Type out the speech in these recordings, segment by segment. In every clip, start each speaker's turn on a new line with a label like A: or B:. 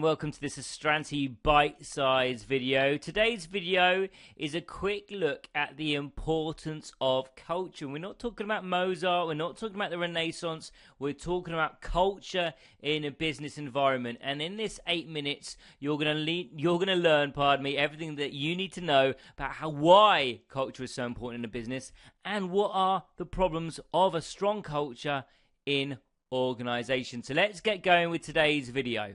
A: welcome to this Astranti bite-sized video. Today's video is a quick look at the importance of culture. We're not talking about Mozart, we're not talking about the Renaissance, we're talking about culture in a business environment. And in this 8 minutes, you're gonna learn, everything that you need to know about why culture is so important in a business and what are the problems of a strong culture in organization. So let's get going with today's video.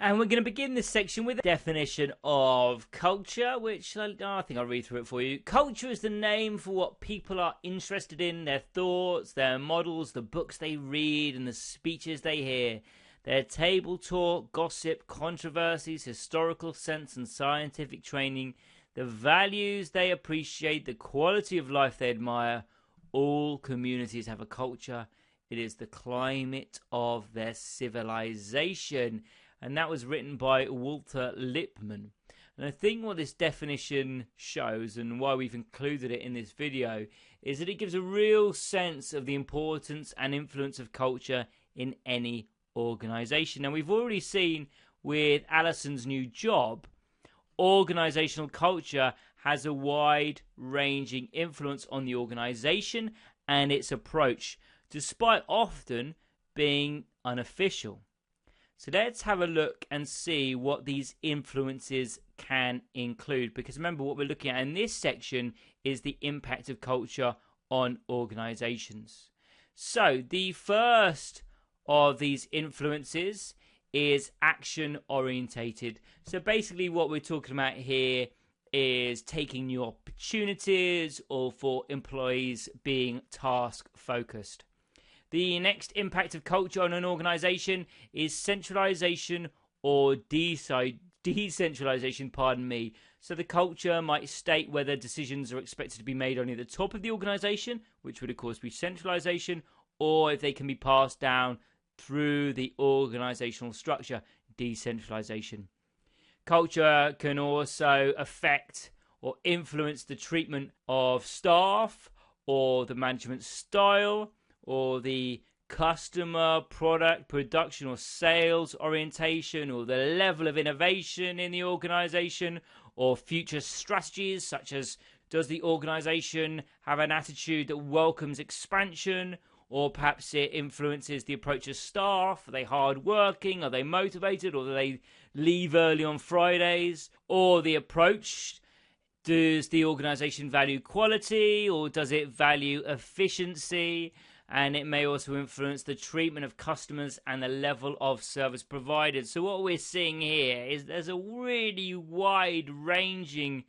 A: And we're going to begin this section with a definition of culture, which I think I'll read through it for you. Culture is the name for what people are interested in, their thoughts, their models, the books they read, and the speeches they hear. Their table talk, gossip, controversies, historical sense, and scientific training, the values they appreciate, the quality of life they admire. All communities have a culture. It is the climate of their civilization. And that was written by Walter Lippmann. And I think what this definition shows, and why we've included it in this video, is that it gives a real sense of the importance and influence of culture in any organization. Now, we've already seen with Alison's new job, organizational culture has a wide-ranging influence on the organization and its approach, despite often being unofficial. So let's have a look and see what these influences can include. Because remember, what we're looking at in this section is the impact of culture on organizations. So the first of these influences is action orientated. So basically what we're talking about here is taking new opportunities, or for employees being task focused. The next impact of culture on an organization is centralization or decentralization, So the culture might state whether decisions are expected to be made only at the top of the organization, which would of course be centralization, or if they can be passed down through the organizational structure, decentralization. Culture can also affect or influence the treatment of staff, or the management style, or the customer, product, production, or sales orientation, or the level of innovation in the organization, or future strategies, such as does the organization have an attitude that welcomes expansion, or perhaps it influences the approach of staff. Are they hardworking? Are they motivated? Or do they leave early on Fridays? Or the approach, does the organization value quality, or does it value efficiency? And it may also influence the treatment of customers and the level of service provided. So what we're seeing here is there's a really wide-ranging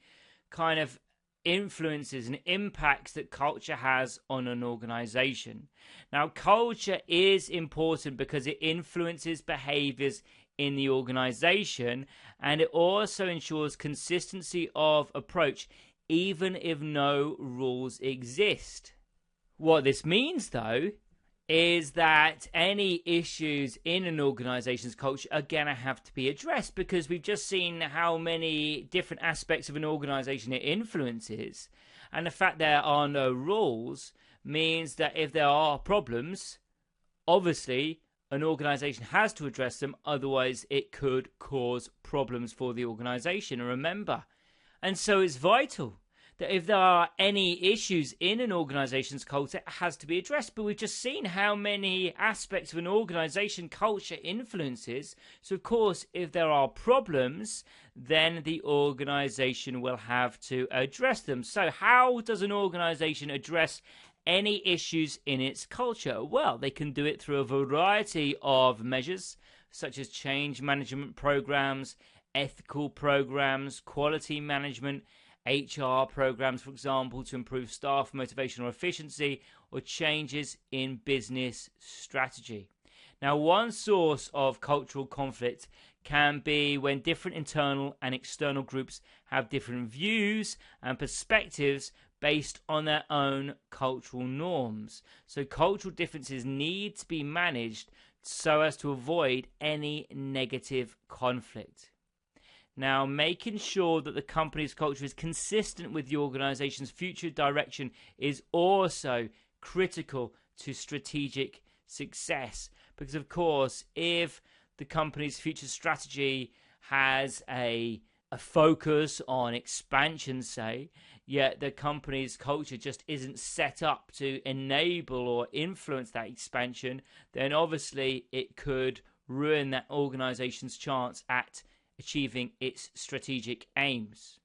A: kind of influences and impacts that culture has on an organization. Now, culture is important because it influences behaviors in the organization, and it also ensures consistency of approach, even if no rules exist. What this means, though, is that any issues in an organization's culture are going to have to be addressed, because we've just seen how many different aspects of an organization it influences. And the fact there are no rules means that if there are problems, obviously an organization has to address them, otherwise it could cause problems for the organization. And remember, and so it's vital that if there are any issues in an organization's culture, it has to be addressed. But we've just seen how many aspects of an organization culture influences. So, of course, if there are problems, then the organization will have to address them. So how does an organization address any issues in its culture? Well, they can do it through a variety of measures, such as change management programs, ethical programs, quality management, HR programs, for example, to improve staff motivation or efficiency, or changes in business strategy. Now, one source of cultural conflict can be when different internal and external groups have different views and perspectives based on their own cultural norms. So cultural differences need to be managed so as to avoid any negative conflict. Now, making sure that the company's culture is consistent with the organization's future direction is also critical to strategic success. Because, of course, if the company's future strategy has a focus on expansion, say, yet the company's culture just isn't set up to enable or influence that expansion, then obviously it could ruin that organization's chance at achieving its strategic aims.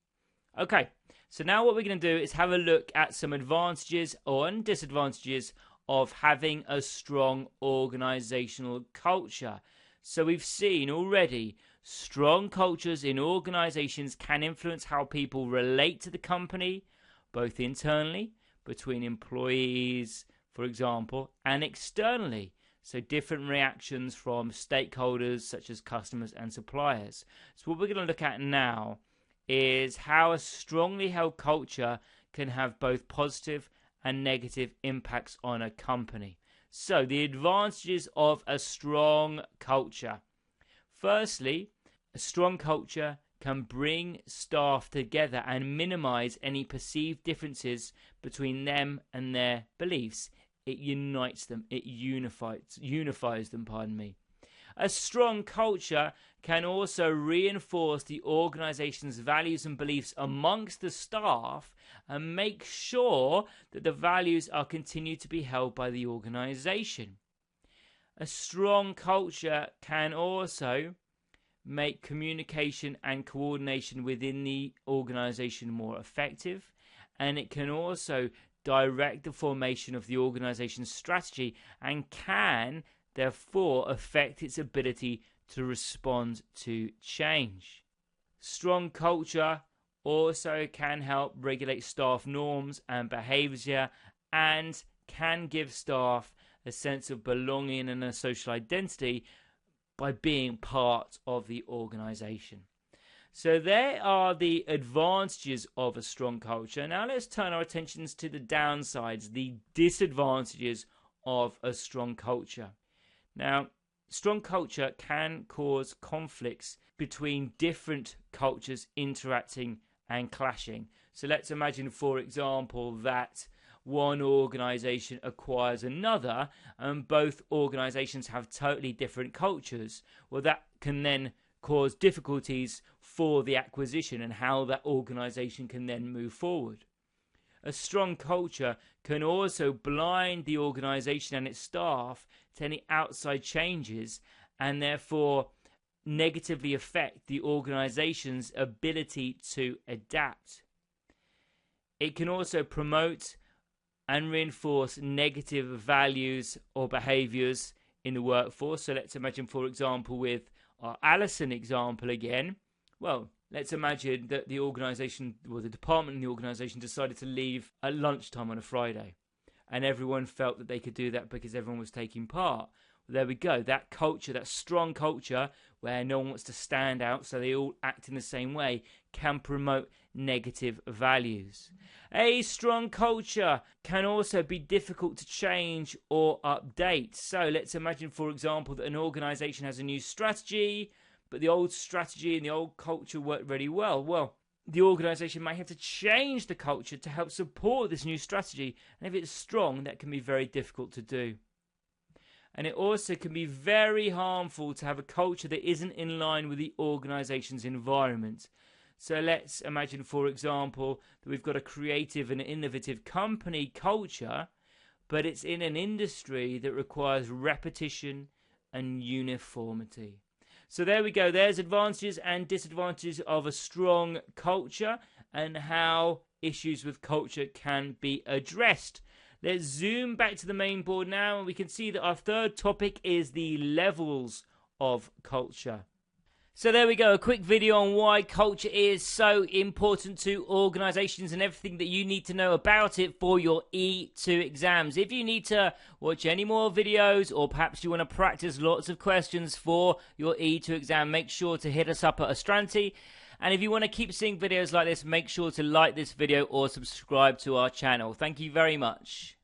A: Okay, so now what we're going to do is have a look at some advantages or disadvantages of having a strong organizational culture. So we've seen already strong cultures in organizations can influence how people relate to the company, both internally, between employees, for example, and externally. So different reactions from stakeholders such as customers and suppliers. So what we're going to look at now is how a strongly held culture can have both positive and negative impacts on a company. So the advantages of a strong culture. Firstly, a strong culture can bring staff together and minimize any perceived differences between them and their beliefs. It unites them, it unifies them, A strong culture can also reinforce the organization's values and beliefs amongst the staff and make sure that the values are continued to be held by the organization. A strong culture can also make communication and coordination within the organization more effective, and it can also direct the formation of the organization's strategy and can therefore affect its ability to respond to change. Strong culture also can help regulate staff norms and behavior and can give staff a sense of belonging and a social identity by being part of the organization. So there are the advantages of a strong culture. Now let's turn our attentions to the downsides, the disadvantages of a strong culture. Now, strong culture can cause conflicts between different cultures interacting and clashing. So let's imagine, for example, that one organization acquires another and both organizations have totally different cultures. Well, that can then cause difficulties for the acquisition and how that organization can then move forward. A strong culture can also blind the organization and its staff to any outside changes and therefore negatively affect the organization's ability to adapt. It can also promote and reinforce negative values or behaviors in the workforce. So let's imagine, for example, with our Allison example again. Well, let's imagine that the organization, or the department in the organization, decided to leave at lunchtime on a Friday. And everyone felt that they could do that because everyone was taking part. Well, there we go. That culture, that strong culture where no one wants to stand out, so they all act in the same way, can promote negative values. A strong culture can also be difficult to change or update. So let's imagine, for example, that an organization has a new strategy, but the old strategy and the old culture worked really well. Well, the organization might have to change the culture to help support this new strategy. And if it's strong, that can be very difficult to do. And it also can be very harmful to have a culture that isn't in line with the organization's environment. So let's imagine, for example, that we've got a creative and innovative company culture, but it's in an industry that requires repetition and uniformity. So there we go. There's advantages and disadvantages of a strong culture and how issues with culture can be addressed. Let's zoom back to the main board now, and we can see that our third topic is the levels of culture. So there we go, a quick video on why culture is so important to organizations and everything that you need to know about it for your E2 exams. If you need to watch any more videos, or perhaps you want to practice lots of questions for your E2 exam, make sure to hit us up at Astranti. And if you want to keep seeing videos like this, make sure to like this video or subscribe to our channel. Thank you very much.